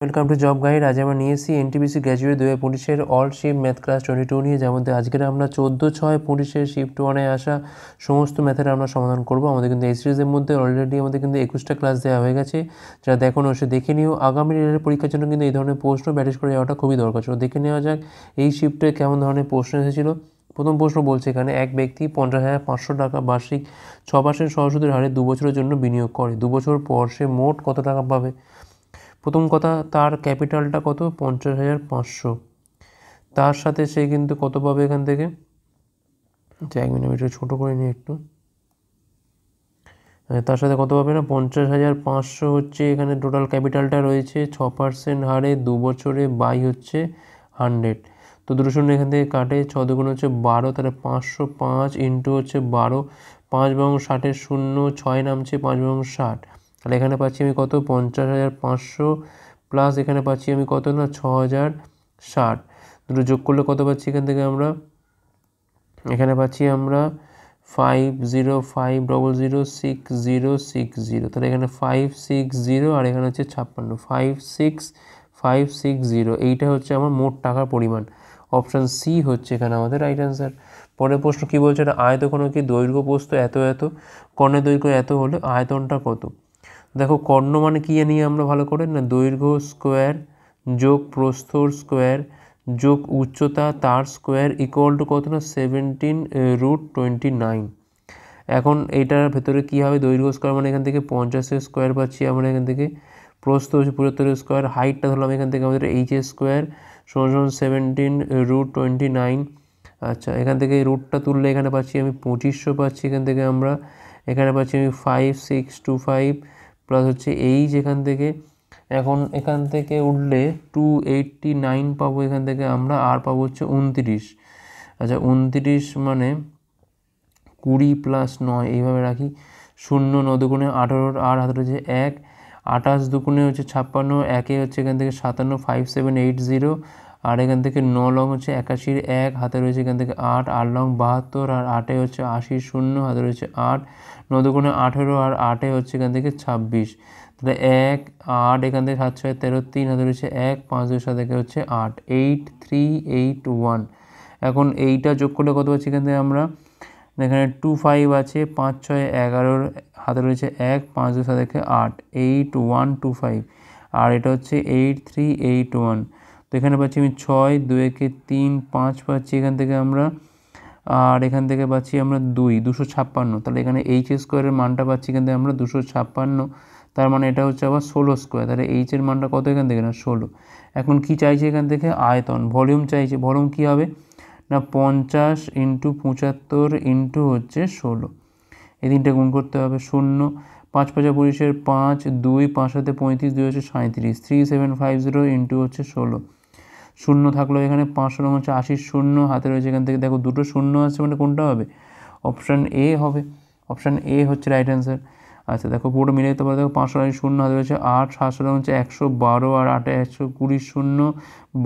Welcome to job guide. আজ আমরা নিয়ে এসেছি এনটিপিসি গ্র্যাজুয়েট 2025-এর অল শিফট ম্যাথ ক্লাস 22 নিয়ে, যেমন আজকের আমরা 14/6/25 শিফট 1-এ আসা সমস্ত ম্যাথের আমরা সমাধান করব। আমাদের কিন্তু এই সিরিজের মধ্যে অলরেডি আমাদের কিন্তু 21টা ক্লাস দেওয়া হয়ে গেছে। যারা দেখো সে দেখে নিও। আগামী রেলের পরীক্ষার জন্য কিন্তু এই ধরনের প্রশ্ন প্র্যাকটিস করে যাওয়াটা খুবই দরকার। চলো দেখে নেওয়া যাক এই শিফটে কেমন ধরনের প্রশ্ন এসেছিল। প্রথম প্রশ্ন বলছে এখানে, এক ব্যক্তি 50,500 টাকা বার্ষিক 6% সহসুদের হারে 2 বছরের জন্য বিনিয়োগ করে। 2 বছর পর সে মোট কত টাকা পাবে? প্রথম কথা, তার ক্যাপিটালটা কত? 50,500। তার সাথে সে কিন্তু কত পাবে এখান থেকে? আচ্ছা 1 মিনিট, এটা ছোটো করে নিই একটু। তার সাথে কত পাবে না, 50,500 হচ্ছে এখানে টোটাল ক্যাপিটালটা রয়েছে। 6% হারে 2 বছরে বাই হচ্ছে 100। তো দুটো শূন্য এখান থেকে কাটে, 6 দুগুণ হচ্ছে 12, তাহলে 505 ইন্টু হচ্ছে 12, 5 এবং 60-এর শূন্য, 6 নামছে 5 এবং 60। তাহলে এখানে পাচ্ছি আমি কত? 50,500 প্লাস এখানে পাচ্ছি আমি কত না, 6,060। দুটো যোগ করলে কত পাচ্ছি এখান থেকে আমরা? এখানে পাচ্ছি আমরা 50,500,60,60। তাহলে এখানে 560 আর এখানে হচ্ছে 56, 56,560। এইটা হচ্ছে আমার মোট টাকার পরিমাণ। অপশান সি হচ্ছে এখানে আমাদের রাইট অ্যান্সার। পরের প্রশ্ন কী বলছে? এটা আয়তঘনকের দৈর্ঘ্য প্রস্থ এত এত, কর্ণের দৈর্ঘ্য এত হলে আয়তনটা কত? দেখো কর্ণ মানে কী জানি আমরা ভালো করে না, দৈর্ঘ্য স্কোয়ার যোগ প্রস্থর স্কোয়ার যোগ উচ্চতা তার স্কোয়ার ইকুয়াল টু কত না, 17√29। এখন এইটার ভেতরে কী হবে? দৈর্ঘ্য স্কোয়ার মানে এখান থেকে 50-এর স্কোয়ার পাচ্ছি আমরা এখান থেকে, প্রস্থ হচ্ছে 75-এর স্কোয়ার, হাইটটা ধরলাম এখান থেকে আমাদের এইচের স্কোয়ার সমান 17√29। আচ্ছা এখান থেকে রুটটা তুললে এখানে পাচ্ছি আমি 2500 পাচ্ছি এখান থেকে আমরা। এখানে পাচ্ছি আমি 5625 প্লাস হচ্ছে এইচ এখান থেকে। এখন এখান থেকে উঠলে 289 পাবো এখান থেকে আমরা, আর পাবো হচ্ছে 29। আচ্ছা 29 মানে 20 প্লাস 9 এইভাবে রাখি, 0 9 দুগুণে 18, আর হাতে হচ্ছে 1, 28 দুগুণে হচ্ছে 56, একে হচ্ছে এখান থেকে 57, 5780, আর এখান থেকে 9 লং হচ্ছে 81, 1 হাতে রয়েছে এখান থেকে 8, 8 লং 72, আর 8-এ হচ্ছে 80, 0 হাতে রয়েছে 8, 9 দুগুণে 18, আর 8-এ হচ্ছে এখান থেকে 26। তাহলে 1 8 এখান থেকে 7 6 13, 3 হাতে রয়েছে 1, 5 2 7 একে হচ্ছে 8, 8381। এখন এইটা যোগ করলে কত পাচ্ছি এখান থেকে আমরা? এখানে 25 আছে, 5 6 11, হাতে রয়েছে 1, 5 2 7 একে 8, 8125, আর এটা হচ্ছে 8381। তো এখানে পাচ্ছি আমি 6 2 একে 3, 5 পাচ্ছি এখান থেকে আমরা, আর এখান থেকে পাচ্ছি আমরা 256। তাহলে এখানে এইচ স্কোয়ারের মানটা পাচ্ছি এখান থেকে আমরা 256, তার মানে এটা হচ্ছে আবার 16 স্কোয়ার। তাহলে এইচের মানটা কত এখান থেকে না, 16। এখন কি চাইছে এখান থেকে? আয়তন, ভলিউম চাইছে। ভলিউম কী হবে না, 50 ইন্টু 75 ইন্টু হচ্ছে 16, এই তিনটে গুণ করতে হবে। 0 5 5 25-এর 5, 2 5 সাথে 35, 2 হচ্ছে 37, 3750 ইন্টু হচ্ছে 16। 0 থাকলো এখানে, 500 রং হচ্ছে 80, 0 হাতে রয়েছে এখান থেকে। দেখো দুটো 0 আছে মানে কোনটা হবে? অপশান এ হবে। অপশান এ হচ্ছে রাইট অ্যান্সার। আচ্ছা দেখো পুরো মিলে যেতে পারে। দেখো 500 0 হাতে রয়েছে 8, 700 রং হচ্ছে 112, আর 8-এ 120, 0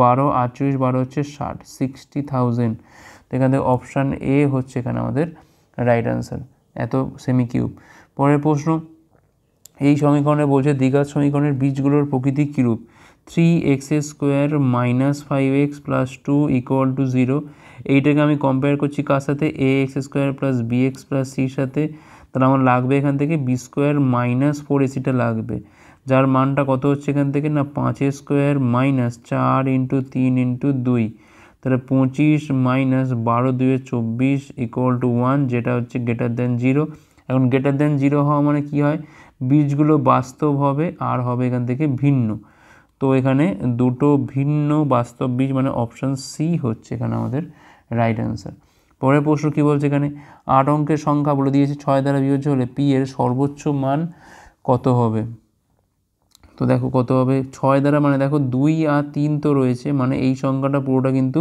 12, 48 12 হচ্ছে 60, 60,000। তো এখান থেকে অপশান এ হচ্ছে এখানে আমাদের রাইট অ্যান্সার। এত সেমি কিউব। পরের প্রশ্ন, এই সমীকরণে বলছে দ্বিঘাত সমীকরণের বীজগুলোর প্রকৃতি কীরূপ? 3x² - 5x + 2 = 0। এইটাকে আমি কম্পেয়ার করছি কার সাথে? ax² + bx + c সাথে। তাহলে আমার লাগবে এখান থেকে b² - 4ac লাগবে, যার মানটা কত হচ্ছে এখান থেকে না, 5a² - 4 × 3 × 2, তাহলে 25 - 12 2 24 = 1, যেটা হচ্ছে গ্রেটার দ্যান 0। এখন গ্রেটার দ্যান 0 হওয়া মানে কি হয়? বীজগুলো বাস্তব হবে আর হবে এখান থেকে ভিন্ন। তো এখানে দুটো ভিন্ন বাস্তব বীজ, মানে অপশান সি হচ্ছে এখানে আমাদের রাইট অ্যান্সার। পরের প্রশ্ন কী বলছে এখানে? 8 অঙ্কের সংখ্যা বলে দিয়েছে 6 দ্বারা বিভাজ্য হলে পি এর সর্বোচ্চ মান কত হবে? তো দেখো কত হবে 6 দ্বারা, মানে দেখো 2 আর 3 তো রয়েছে, মানে এই সংখ্যাটা পুরোটা কিন্তু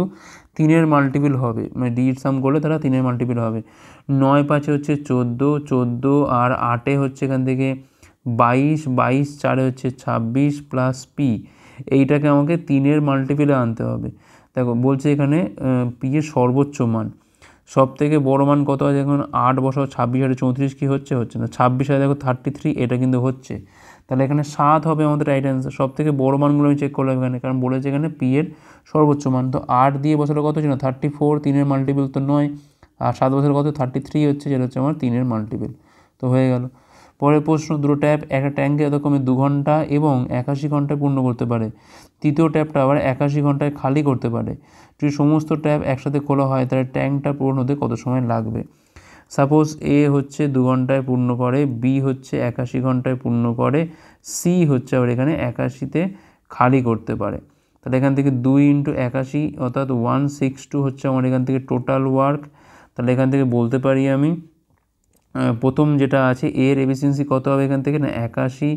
3-এর মাল্টিপল হবে, মানে ডির সাম করলে তারা 3-এর মাল্টিপল হবে। 9 5 হচ্ছে 14, 14 আর 8-এ হচ্ছে এখান থেকে 22, 22 4-এ হচ্ছে 26 প্লাস পি। এইটাকে আমাকে 3-এর মাল্টিপলে আনতে হবে। দেখো বলছে এখানে পি এর সর্বোচ্চ মান, সব থেকে বড়ো মান কত আছে? এখন 8 বসাও, 26 আর 34 কি হচ্ছে? হচ্ছে না। 26 দেখো 33, এটা কিন্তু হচ্ছে। তাহলে এখানে 7 হবে আমাদের রাইট অ্যান্সার। সব থেকে বড় মানগুলো আমি চেক করলাম এখানে, কারণ বলেছে এখানে পি এর সর্বোচ্চ মান। তো 8 দিয়ে বসালে কত ছিল 34, 3-এর মাল্টিপল তো 9, আর 7 বছর কত 33 হচ্ছে, যেটা হচ্ছে আমার 3-এর মাল্টিপল। তো হয়ে গেল। পরের প্রশ্ন, দুটো ট্যাপ একটা ট্যাঙ্কে যথাক্রমে 2 ঘন্টা এবং 81 ঘন্টায় পূর্ণ করতে পারে, তৃতীয় ট্যাপটা আবার 81 ঘন্টায় খালি করতে পারে। যদি সমস্ত ট্যাপ একসাথে খোলা হয় তাহলে ট্যাঙ্কটা পূরণ হতে কত সময় লাগবে? সাপোজ এ হচ্ছে 2 ঘন্টায় পূর্ণ করে, বি হচ্ছে 81 ঘন্টায় পূর্ণ করে, সি হচ্ছে আবার এখানে 81-তে খালি করতে পারে। তাহলে এখান থেকে 2 × 81 অর্থাৎ 162 হচ্ছে আমার এখান থেকে টোটাল ওয়ার্ক। তাহলে এখান থেকে বলতে পারি আমি প্রথম যেটা আছে এর এফিসিয়েন্সি কত হবে এখান থেকে না 81,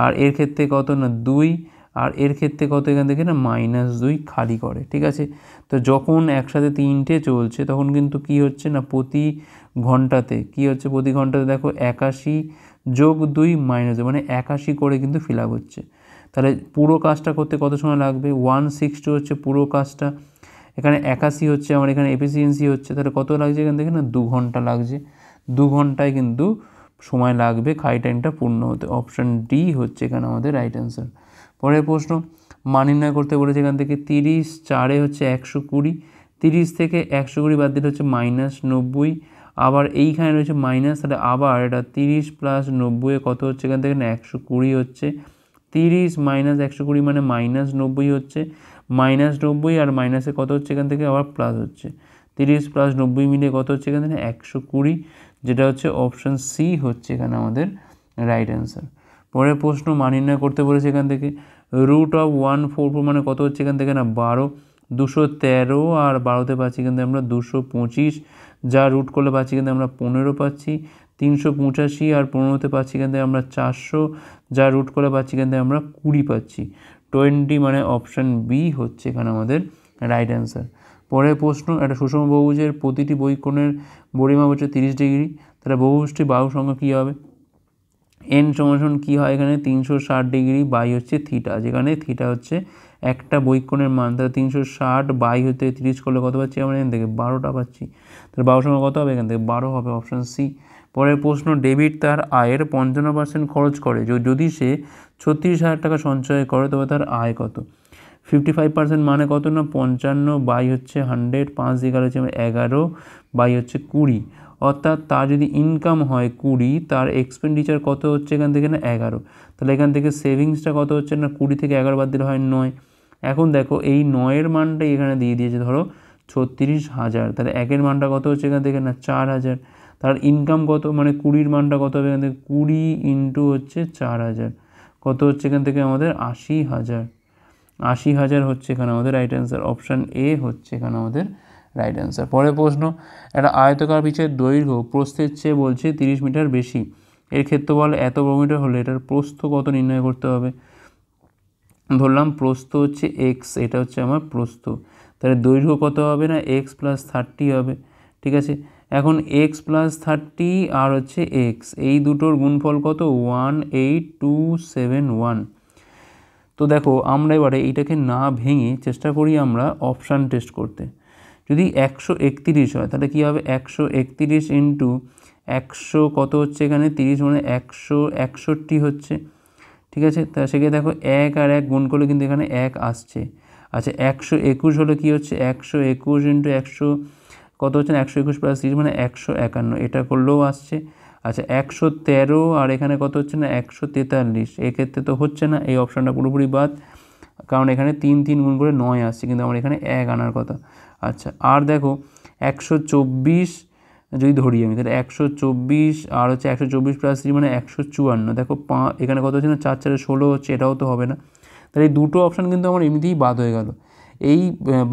আর এর ক্ষেত্রে কত না 2, আর এর ক্ষেত্রে কত এখান থেকে না -2 খালি করে। ঠিক আছে, তো যখন একসাথে 3টে চলছে তখন কিন্তু কি হচ্ছে না প্রতি ঘন্টাতে কি হচ্ছে, প্রতি ঘন্টাতে দেখো 81 যোগ 2 -2 মানে 81 করে কিন্তু ফিল আপ হচ্ছে। তাহলে পুরো কাজটা করতে কত সময় লাগবে? 162 হচ্ছে পুরো কাজটা, এখানে 81 হচ্ছে আমার এখানে এফিসিয়েন্সি হচ্ছে, তাহলে কত লাগছে এখান থেকে না 2 ঘন্টা লাগছে। 2 ঘন্টায় কিন্তু সময় লাগবে খালি টাইমটা পূর্ণ হতে। অপশান ডি হচ্ছে এখানে আমাদের রাইট অ্যান্সার। পরের প্রশ্ন, মান নির্ণয় করতে বলেছে এখান থেকে 30, 4-এ হচ্ছে 120, 30 থেকে 120 বাদ দিলে হচ্ছে -90, আবার এইখানে রয়েছে মাইনাস, তাহলে আবার এটা 30 + 90 কত হচ্ছে এখান থেকে না 120 হচ্ছে, 30 - 120 মানে -90 হচ্ছে, -90 আর মাইনাসে কত হচ্ছে এখান থেকে আবার প্লাস হচ্ছে, 30 + 90 মিলে কত হচ্ছে এখান থেকে 120, যেটা হচ্ছে অপশান সি হচ্ছে এখানে আমাদের রাইট অ্যান্সার। পরের প্রশ্ন, মান নির্ণয় করতে বলেছে এখান থেকে √144 মানে কত হচ্ছে এখান থেকে না 12, 213 আর 12তে পাচ্ছি কিন্তু আমরা 225, যা রুট করলে পাচ্ছি কিন্তু আমরা 15 পাচ্ছি, 385 আর 15তে পাচ্ছি কিন্তু আমরা 400, যা রুট করলে পাচ্ছি কিন্তু আমরা 20 পাচ্ছি। 20 মানে অপশান বি হচ্ছে এখানে আমাদের রাইট অ্যান্সার। পরের প্রশ্ন, একটা সুষম বহুভুজের প্রতিটি বহিঃকোণের পরিমাপ হচ্ছে 30 ডিগ্রি, তাহলে বহুভুজটি বাহু সংখ্যা কী হবে? এন সমান কী হয় এখানে 360 ডিগ্রি বাই হচ্ছে থিটা, যেখানে থিটা হচ্ছে একটা বহিঃকোণের মান। তাহলে 360 বাই হতে 30 করলে কত পাচ্ছি আমরা এখান থেকে 12টা পাচ্ছি। তাহলে বাহু সংখ্যা কত হবে এখান থেকে 12 হবে, অপশান সি। পরের প্রশ্ন, ডেভিড তার আয়ের 55% খরচ করে, যদি সে 36,000 টাকা সঞ্চয় করে তবে তার আয় কত? 55% মানে কত না 55 বাই হচ্ছে 100, 5 দিয়ে হচ্ছে 11 বাই হচ্ছে 20, অর্থাৎ তার যদি ইনকাম হয় 20, তার এক্সপেন্ডিচার কত হচ্ছে এখান থেকে না 11। তাহলে এখান থেকে সেভিংসটা কত হচ্ছে না 20 থেকে 11 বাদ দিলে হয় 9। এখন দেখো এই 9-এর মানটাই এখানে দিয়ে দিয়েছে ধরো 36,000, তাহলে 1-এর মানটা কত হচ্ছে এখান থেকে না 4,000, তার ইনকাম কত মানে 20-র মানটা কত হবে এখান থেকে 20 × হচ্ছে 4,000 কত হচ্ছে এখান থেকে আমাদের 80,000। 80,000 হচ্ছে এখানে আমাদের রাইট অ্যান্সার, অপশান এ হচ্ছে এখানে আমাদের রাইট অ্যান্সার। পরের প্রশ্ন, একটা আয়তকার পিচের দৈর্ঘ্য প্রস্থের চেয়ে বলছে 30 মিটার বেশি, এর ক্ষেত্রফল এত বর্গমিটার হলে এটার প্রস্থ কত নির্ণয় করতে হবে? ধরলাম প্রস্থ হচ্ছে এক্স, এটা হচ্ছে আমার প্রস্থ, তাহলে দৈর্ঘ্য কত হবে না এক্স + 30 হবে। ঠিক আছে, এখন এক্স + 30 আর হচ্ছে এক্স, এই দুটোর গুণফল কত 18271। তো দেখো আমরা এবারে এইটাকে না ভেঙে চেষ্টা করি আমরা অপশান টেস্ট করতে। যদি 131 হয় তাহলে কী হবে 131 × 100 কত হচ্ছে এখানে 30 মানে 161 হচ্ছে। ঠিক আছে, তা সেক্ষেত্রে দেখো 1 আর 1 গুণ করলে কিন্তু এখানে 1 আসছে। আচ্ছা 121 হলে কী হচ্ছে 121 × 100 কত হচ্ছে না 121 + 30 মানে 151, এটা করলেও আসছে। আচ্ছা 113 আর এখানে কত হচ্ছে না 143, এক্ষেত্রে তো হচ্ছে না, এই অপশানটা পুরোপুরি বাদ, কারণ এখানে 3 গুণ করে 9 আসছে, কিন্তু আমার এখানে 1 আনার কথা। আচ্ছা আর দেখো 124 যদি ধরি আমি, তাহলে 124 আর হচ্ছে 124 + 3 মানে 154, দেখো এখানে কত হচ্ছে না 4 4 16 হচ্ছে, এটাও তো হবে না। তাহলে এই দুটো অপশান কিন্তু আমার এমনিতেই বাদ হয়ে গেল। এই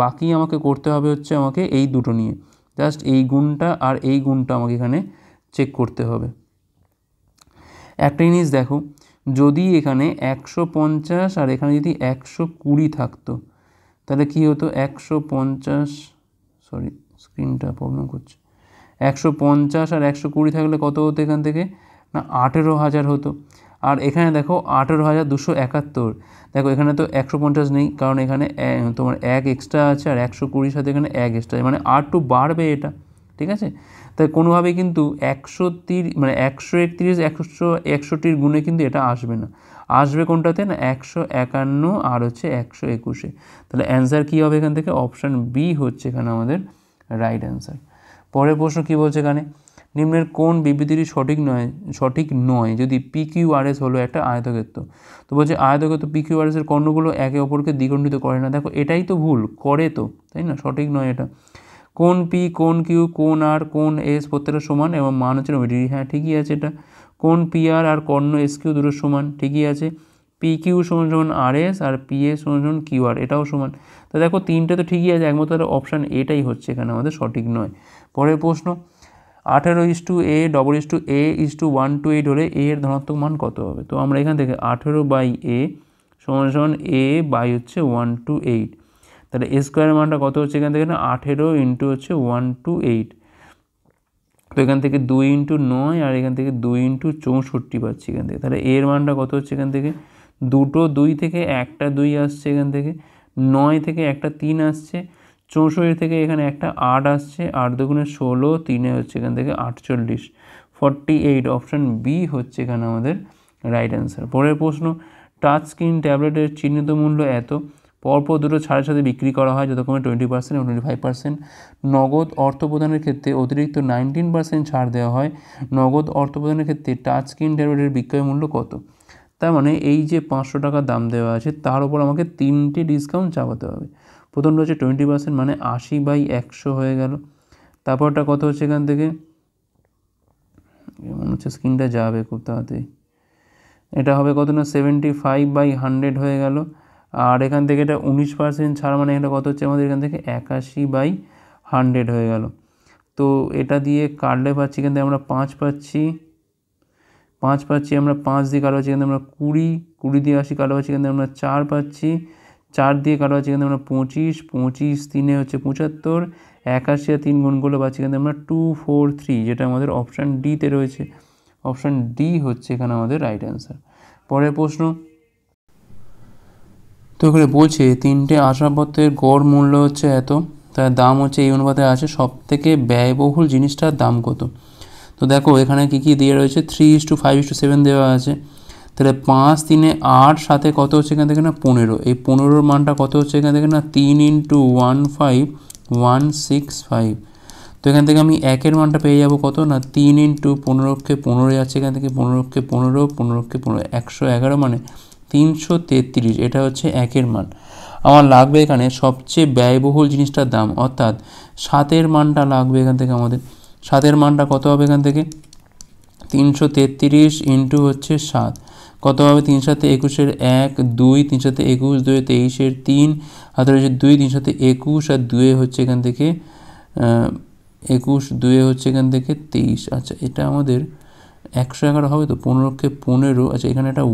বাকি আমাকে করতে হবে হচ্ছে আমাকে এই দুটো নিয়ে, জাস্ট এই গুণটা আর এই গুণটা আমাকে এখানে চেক করতে হবে। একটা জিনিস দেখো, যদি এখানে 150 আর এখানে যদি 120 থাকতো তাহলে কী হতো 150, সরি স্ক্রিনটা প্রবলেম করছে, 150 আর 120 থাকলে কত হতো এখান থেকে না 18,000 হতো। আর এখানে দেখো 18,271, দেখো এখানে তো 150 নেই, কারণ এখানে তোমার 1 এক্সট্রা আছে, আর 120 সাথে এখানে 1 এক্সট্রা, মানে আর বাড়বে এটা। ঠিক আছে, তাই কোনোভাবেই কিন্তু 130 মানে 131 161 গুণে কিন্তু এটা আসবে না। আসবে কোনটাতে না 151 আর হচ্ছে 121-এ। তাহলে অ্যান্সার কী হবে এখান থেকে? অপশান বি হচ্ছে এখানে আমাদের রাইট অ্যান্সার। পরের প্রশ্ন কী বলছে এখানে, নিম্নের কোন বিবৃতিটি সঠিক নয় যদি PQRS হলো একটা আয়তক্ষেত্র। তো বলছে আয়তক্ষেত্র PQRS এর কর্ণগুলো একে অপরকে দ্বিখণ্ডিত করে না। দেখো এটাই তো ভুল, করে তো, তাই না? সঠিক নয় এটা। কোন P, কোন Q, কোন R, কোন S প্রত্যেকটা সমান এবং মান হচ্ছে 90 ডিগ্রি। হ্যাঁ ঠিকই আছে এটা। কোন PR আর কর্ণ SQ দুটো সমান, ঠিকই আছে। PQ সমান সমান RS আর PS সমান সমান QR, এটাও সমান। তো দেখো তিনটে তো ঠিকই আছে, একমাত্র অপশান এটাই হচ্ছে এখানে আমাদের সঠিক নয়। পরের প্রশ্ন, 18:A, AA:1:8 হলে A এর ধনাত্মক মান কত হবে? তো আমরা এখান থেকে 18/A সমান সমান A বাই হচ্ছে 1/8। তাহলে A স্কোয়ারের মানটা কত হচ্ছে এখান থেকে না 18 ইন্টু হচ্ছে 1/8। তো এখান থেকে 2 ইন্টু 9 আর এখান থেকে 2 ইন্টু 64 পাচ্ছি এখান থেকে। তাহলে এর মানটা কত হচ্ছে এখান থেকে? দুটো 2 থেকে একটা 2 আসছে এখান থেকে, 9 থেকে একটা 3 আসছে, 64 থেকে এখানে একটা 8 আসছে, 8 দুগুণে 16, 3 হচ্ছে এখান থেকে 48, 48। অপশান বি হচ্ছে এখানে আমাদের রাইট অ্যান্সার। পরের প্রশ্ন, টাচ স্ক্রিন ট্যাবলেটের চিহ্নিত মূল্য এত, পরপর দুটো ছাড়ের সাথে বিক্রি করা হয় যথাক্রমে 20% এবং 25%। নগদ অর্থ প্রদানের ক্ষেত্রে অতিরিক্ত 19% ছাড় দেওয়া হয়। নগদ অর্থ প্রদানের ক্ষেত্রে টাচ স্ক্রিন ট্যাবলেটের বিক্রয় মূল্য কত? তার মানে এই যে 500 টাকা দাম দেওয়া আছে তার উপর আমাকে 3টে ডিসকাউন্ট চাপাতে হবে। প্রথমটা হচ্ছে 20%, মানে 80/100 হয়ে গেল। তারপরটা কত হচ্ছে এখান থেকে, মনে হচ্ছে স্ক্রিনটা যাবে খুব তাড়াতাড়ি, এটা হবে কত না 75/100 হয়ে গেল। আর এখান থেকে এটা 19% ছাড়, মানে এটা কত হচ্ছে আমাদের এখান থেকে 81/100 হয়ে গেল। তো এটা দিয়ে কাটলে পাচ্ছি এখান থেকে আমরা 5 পাচ্ছি, আমরা 5 দিয়ে কাটা পাচ্ছি এখান থেকে আমরা 20 দিয়ে 80 কাটা পাচ্ছি এখান থেকে আমরা 4 পাচ্ছি, 4 দিয়ে কাটা পাচ্ছি এখান থেকে আমরা 25, 3 হচ্ছে 75, 81 আর 3 গুণ করলে পাচ্ছি এখান থেকে আমরা 243, যেটা আমাদের অপশান ডিতে রয়েছে। অপশান ডি হচ্ছে এখানে আমাদের রাইট অ্যান্সার। পরের প্রশ্ন, তো এখানে বলছে 3টে আসবাবপত্রের গড় মূল্য হচ্ছে এত, তার দাম হচ্ছে এই অনুপাতে আছে, সব থেকে ব্যয়বহুল জিনিসটার দাম কত? তো দেখো এখানে কী কী দিয়ে রয়েছে, 3:5:7 দেওয়া আছে। তাহলে 5, 3, 8 সাথে কত হচ্ছে এখান থেকে না 15। এই 15-র মানটা কত হচ্ছে এখান থেকে না 3 × 15165। তো এখান থেকে আমি একের মানটা পেয়ে যাবো কত না 3 × 15 যাচ্ছে এখান থেকে, 15 111, মানে 333। এটা হচ্ছে একের মান। আমার লাগবে এখানে সবচেয়ে ব্যয়বহুল জিনিসটার দাম, অর্থাৎ 7-এর মানটা লাগবে এখান থেকে আমাদের। 7-এর মানটা কত হবে এখান থেকে, 333 ইন্টু হচ্ছে 7 কত হবে, 3 7 21-এর 1, 2, 3 7 21, 2 23-এর 3, হাতে রয়েছে 2, 3 7 21 আর 2 হচ্ছে এখান থেকে 21, 2 হচ্ছে এখান থেকে 23। আচ্ছা এটা আমাদের 111 হবে তো, 15 আচ্ছা এখানে একটা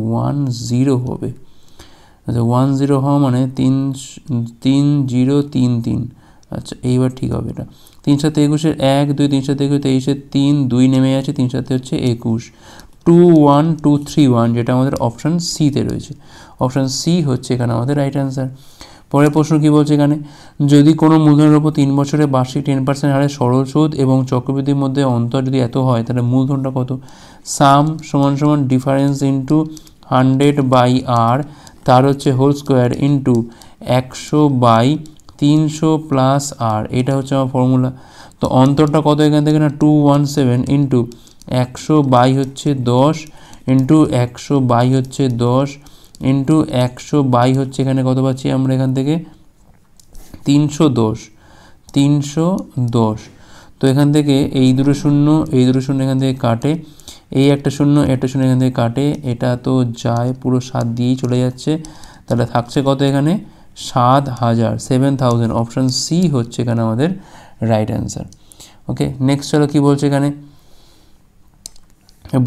10 হবে। আচ্ছা 10 হওয়া মানে 3033। আচ্ছা এইবার ঠিক হবে এটা। 3 7 21-এর 1, 2, 3 7 21, 23-এর 3, 2 নেমে আছে, 3 7 হচ্ছে 21, 21231, যেটা আমাদের অপশান সিতে রয়েছে। অপশান সি হচ্ছে এখানে আমাদের রাইট অ্যান্সার। পরের প্রশ্ন কী বলছে এখানে, যদি কোনো মূলধনের উপর 3 বছরে বার্ষিক 10% হারে সরল সুদ এবং চক্রবৃদ্ধির মধ্যে অন্তর যদি এত হয় তাহলে মূলধনটা কত? সাম সমান সমান ডিফারেন্স ইন্টু 100/r, তার হচ্ছে হোল স্কোয়ার ইন্টু 100/300 প্লাস আর, এটা হচ্ছে আমার ফর্মুলা। তো অন্তরটা কত এখান থেকে না 217 ইন্টু 100 হচ্ছে 10 ইন্টু 100 হচ্ছে 10 ইন্টু 100 হচ্ছে এখানে কত পাচ্ছি আমরা এখান থেকে 310। তো এখান থেকে এই দুটো শূন্য এখান থেকে কাটে, এই একটা শূন্য এখান থেকে কাটে, এটা তো যায় পুরো 7 দিয়েই চলে যাচ্ছে। তাহলে থাকছে কত এখানে 7000। অপশান সি হচ্ছে এখানে আমাদের রাইট অ্যান্সার। ওকে নেক্সট চলো কী বলছে এখানে,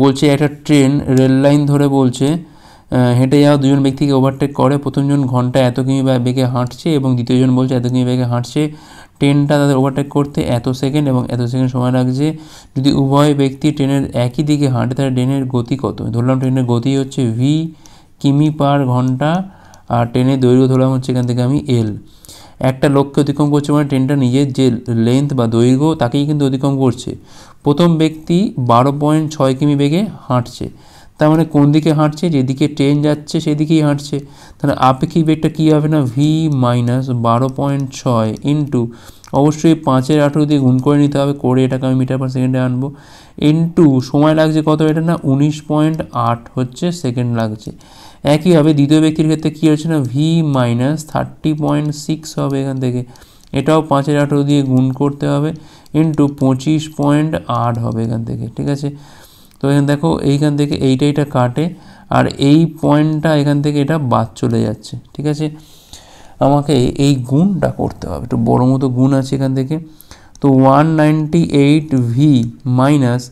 বলছে একটা ট্রেন রেল লাইন ধরে বলছে হেঁটে যাওয়া দুজন ব্যক্তিকে ওভারটেক করে। প্রথমজন ঘন্টায় এত কিমি বেগে হাঁটছে এবং দ্বিতীয়জন বলছে এত কিমি বেগে হাঁটছে। ট্রেনটা তাদের ওভারটেক করতে এত সেকেন্ড এবং এত সেকেন্ড সময় লাগছে। যদি উভয় ব্যক্তি ট্রেনের একই দিকে হাঁটে তাহলে ট্রেনের গতি কত? ধরলাম ট্রেনের গতি হচ্ছে ভি কিমি/ঘন্টা আর ট্রেনের দৈর্ঘ্য ধরলাম হচ্ছে এখান থেকে আমি এল। একটা লক্ষ্যে অতিক্রম করছে মানে ট্রেনটা নিজের যে লেন্থ বা দৈর্ঘ্য তাকেই কিন্তু অতিক্রম করছে। প্রথম ব্যক্তি 12.6 কিমি বেগে হাঁটছে, তার মানে কোন দিকে হাঁটছে, যেদিকে ট্রেন যাচ্ছে সেদিকেই হাঁটছে। তাহলে আপেক্ষিক বেগটা কী হবে না, ভি মাইনাস 12.6 ইন্টু অবশ্যই 5/18 দিয়ে গুণ করে নিতে হবে, করে এটাকে আমি মিটার পার সেকেন্ডে আনবো, ইন্টু সময় লাগছে কত, এটা না 19.8 হচ্ছে সেকেন্ড লাগছে। একইভাবে দ্বিতীয় ব্যক্তির ক্ষেত্রে কী হচ্ছে না, ভি মাইনাস 30.6 হবে এখান থেকে, এটাও 5/18 দিয়ে গুণ করতে হবে, ইন্টু 25.8 হবে এখান থেকে। ঠিক আছে, তো এখানে দেখো এইখান থেকে এইটা কাটে, আর এই পয়েন্টটা এখান থেকে এটা বাদ চলে যাচ্ছে। ঠিক আছে, আমাকে এই গুণটা করতে হবে, একটু বড় মতো গুণ আছে এখান থেকে। তো 198 ভি মাইনাস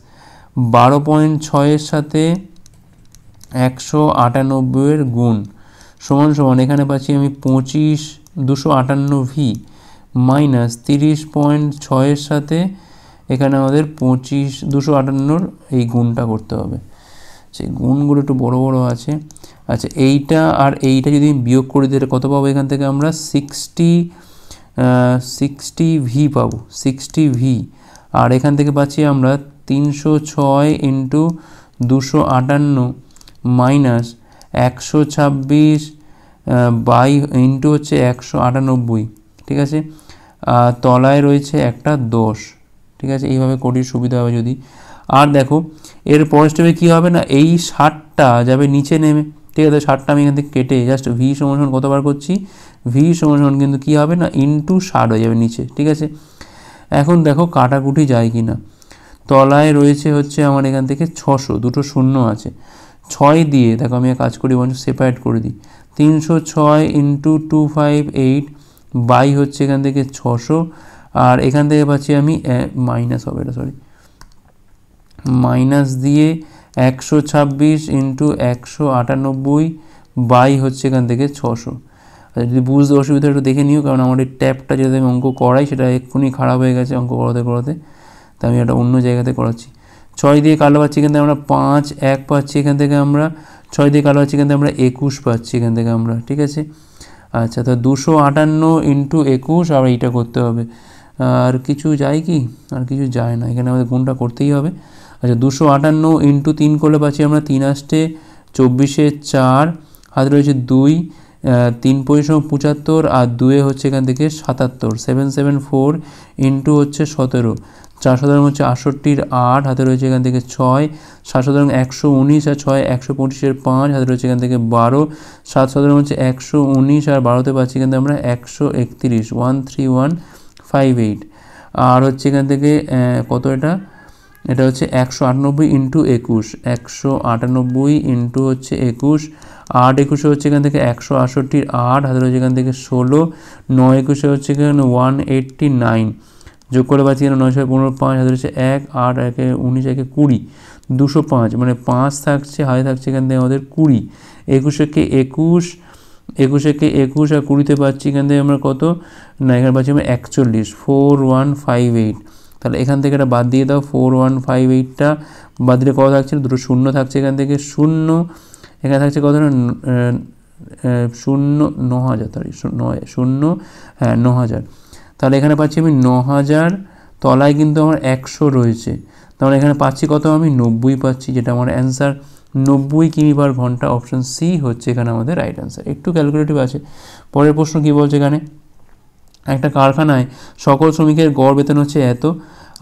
12.6 সাথে 198 গুণ সমান সমান এখানে পাচ্ছি আমি 258 ভি মাইনাস 30.6 সাথে এখানে আমাদের 258 এই গুণটা করতে হবে। সেই গুণগুলো একটু বড় বড় আছে। আচ্ছা, এইটা আর এইটা যদি বিয়োগ করে দিলে কত পাবো, এখান থেকে আমরা 60 ভি পাবো, 60 ভি। আর এখান থেকে পাচ্ছি আমরা 306 ইন্টু 258 মাইনাস 126 বাই ইন্টু হচ্ছে 198। ঠিক আছে, তলায় রয়েছে একটা 10। ঠিক আছে, এইভাবে করির সুবিধা হবে যদি। আর দেখো এর পরের স্টেপে কী হবে না, এই 60টা যাবে নিচে নেমে। ঠিক আছে, 60টা আমি এখান থেকে কেটে জাস্ট ভি সমান কতবার করছি, ভি সমান কিন্তু কী হবে না, ইন্টু 60 হয়ে যাবে নিচে। ঠিক আছে, এখন দেখো কাটাকুটি যায় কি না। তলায় রয়েছে হচ্ছে আমার এখান থেকে 600, দুটো শূন্য আছে, 6 দিয়ে দেখো আমি কাজ করি, সেপারেট করে দিই, 306 ইন্টু 258 বাই হচ্ছে এখান থেকে 600, আর এখান থেকে পাচ্ছি আমি মাইনাস হবে এটা, সরি, মাইনাস দিয়ে 126 ইন্টু 198 বাই হচ্ছে এখান থেকে 600। যদি বুঝতে অসুবিধা একটু দেখে নিও, কারণ আমার এই ট্যাবটা যেটা আমি অঙ্ক করাই সেটা এক্ষুনি খারাপ হয়ে গেছে অঙ্ক করাতে করাতে, তাই আমি এটা অন্য জায়গাতে করাচ্ছি। 6 দিয়ে কালো পাচ্ছি এখান থেকে আমরা 5, 1 পাচ্ছি এখান থেকে আমরা, 6 দিয়ে কালো পাচ্ছি এখান থেকে আমরা 21 পাচ্ছি এখান থেকে আমরা। ঠিক আছে, আচ্ছা, তো 258 ইন্টু 21, আর এইটা করতে হবে। আর কিছু যায় কি, আর কিছু যায় না, এখানে আমাদের গুণটা করতেই হবে। আচ্ছা, 258 ইন্টু 3 করলে পাচ্ছি আমরা 3 আসতে 24, 4 হাতে রয়েছে 2, 3 পরিশ্রম 75, আর 2 হচ্ছে এখান থেকে 77, 774 ইন্টু হচ্ছে 17, 4 17 হচ্ছে 68, 8 হাতে রয়েছে এখান থেকে 6, 7 17 119, আর 6 125, 5 হাতে রয়েছে এখান থেকে 12, 7 17 হচ্ছে 119, আর 12তে পাচ্ছি এখান থেকে আমরা 131, 13158, আর হচ্ছে এখান থেকে কত, এটা হচ্ছে 198 ইন্টু 21, 198 ইন্টু হচ্ছে 21, 8 21 হচ্ছে এখান থেকে 168, 8 হাতে রয়েছে এখান থেকে 16, 9 21 হচ্ছে এখানে 189, যোগ করে পাচ্ছি এখানে 9 6 15 5 হাতে রয়েছে 1, 8 1 19 1 20, 205, মানে 5 থাকছে, হাতে থাকছে এখান থেকে আমাদের 20, 21 কে 21, 21 কে 21, আর 20তে পাচ্ছি এখান থেকে আমরা কত না, এখানে পাচ্ছি আমরা 41, 4158। তাহলে এখান থেকে এটা বাদ দিয়ে দাও, 4158টা বাদ দিলে কত থাকছে, দুটো শূন্য থাকছে এখান থেকে, শূন্য এখানে থাকছে কত না, 9000, সরি 9000। তাহলে এখানে পাচ্ছি আমি 9000, তলায় কিন্তু আমার 100 রয়েছে, তাহলে এখানে পাচ্ছি কত, আমি 90 পাচ্ছি, যেটা আমার অ্যান্সার 90 কিমি পার ঘন্টা। অপশন সি হচ্ছে এখানে আমাদের রাইট অ্যান্সার। একটু ক্যালকুলেটিভ আছে। পরের প্রশ্ন কী বলছে এখানে, একটা কারখানায় সকল শ্রমিকের গড় বেতন হচ্ছে এত,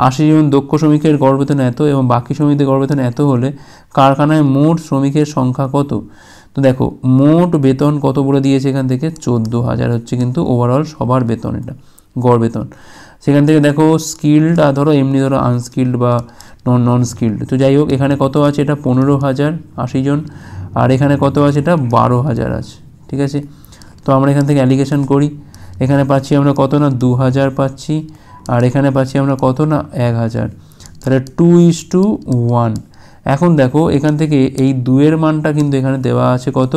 80 জন দক্ষ শ্রমিকের গড় বেতন এত এবং বাকি শ্রমিকদের গড় বেতন এত হলে কারখানায় মোট শ্রমিকের সংখ্যা কত। তো দেখো মোট বেতন কত বলে দিয়েছে এখান থেকে, 14,000 হচ্ছে কিন্তু ওভারঅল সবার বেতন, এটা গড় বেতন। সেখান থেকে দেখো স্কিল্ড, আর ধরো এমনি ধরো আনস্কিল্ড বা নন স্কিল্ড, তো যাই হোক এখানে কত আছে, এটা 15,000 80 জন, আর এখানে কত আছে, এটা 12,000 আছে। ঠিক আছে, তো আমরা এখান থেকে অ্যালিগেশন করি, এখানে পাচ্ছি আমরা কত না 2,000 পাচ্ছি, আর এখানে পাচ্ছি আমরা কত না 1,000, তাহলে 2:1। এখন দেখো এখান থেকে এই 2-এর মানটা কিন্তু এখানে দেওয়া আছে কত